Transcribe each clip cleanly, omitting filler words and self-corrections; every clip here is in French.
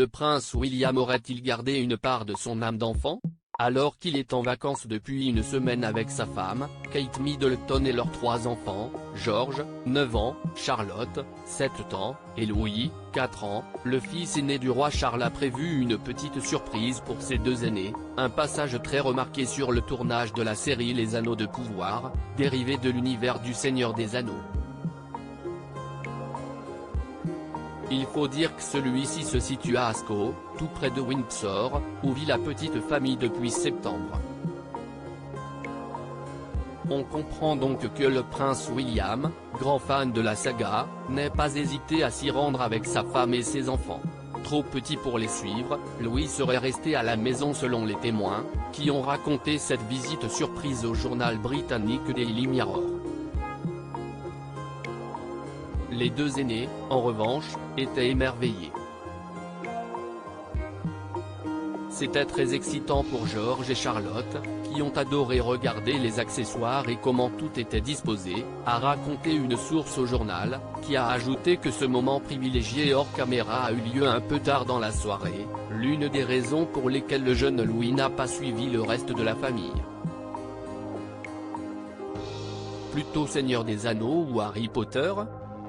le prince William aurait-il gardé une part de son âme d'enfant? Alors qu'il est en vacances depuis une semaine avec sa femme, Kate Middleton et leurs 3 enfants, George, 9 ans, Charlotte, 7 ans, et Louis, 4 ans, le fils aîné du roi Charles a prévu une petite surprise pour ses 2 aînés, un passage très remarqué sur le tournage de la série Les Anneaux de pouvoir, dérivé de l'univers du Seigneur des Anneaux. Il faut dire que celui-ci se situe à Ascot, tout près de Windsor, où vit la petite famille depuis septembre. On comprend donc que le prince William, grand fan de la saga, n'ait pas hésité à s'y rendre avec sa femme et ses enfants. Trop petit pour les suivre, Louis serait resté à la maison selon les témoins, qui ont raconté cette visite surprise au journal britannique Daily Mirror. Les 2 aînés, en revanche, étaient émerveillés. C'était très excitant pour George et Charlotte, qui ont adoré regarder les accessoires et comment tout était disposé, a raconté une source au journal, qui a ajouté que ce moment privilégié hors caméra a eu lieu un peu tard dans la soirée, l'une des raisons pour lesquelles le jeune Louis n'a pas suivi le reste de la famille. Plutôt Seigneur des Anneaux ou Harry Potter?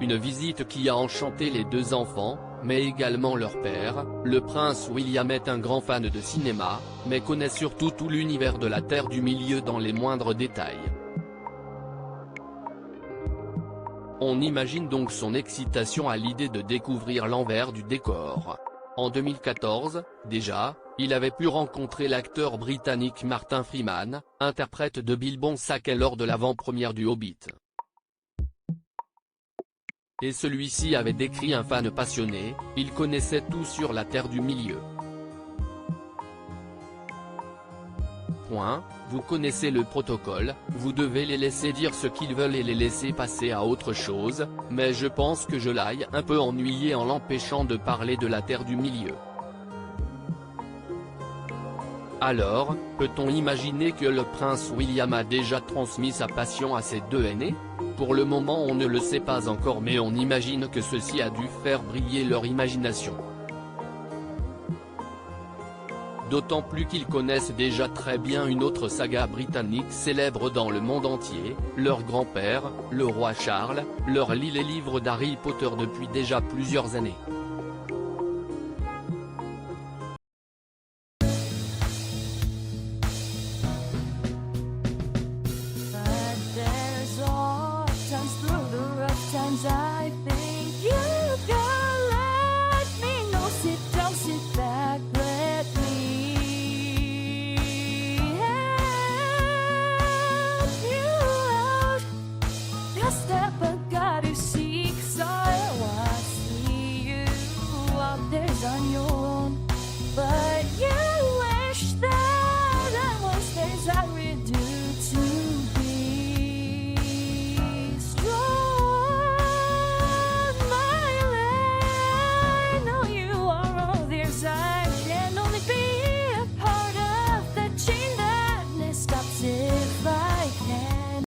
Une visite qui a enchanté les 2 enfants, mais également leur père. Le prince William est un grand fan de cinéma, mais connaît surtout tout l'univers de la Terre du Milieu dans les moindres détails. On imagine donc son excitation à l'idée de découvrir l'envers du décor. En 2014, déjà, il avait pu rencontrer l'acteur britannique Martin Freeman, interprète de Bilbo Sackey lors de l'avant-première du Hobbit. Et celui-ci avait décrit un fan passionné, il connaissait tout sur la Terre du Milieu. Vous connaissez le protocole, vous devez les laisser dire ce qu'ils veulent et les laisser passer à autre chose, mais je pense que je l'aille un peu ennuyé en l'empêchant de parler de la Terre du Milieu. Alors, peut-on imaginer que le prince William a déjà transmis sa passion à ses 2 aînés? Pour le moment on ne le sait pas encore mais on imagine que ceci a dû faire briller leur imagination. D'autant plus qu'ils connaissent déjà très bien une autre saga britannique célèbre dans le monde entier, leur grand-père, le roi Charles, leur lit les livres d'Harry Potter depuis déjà plusieurs années. Times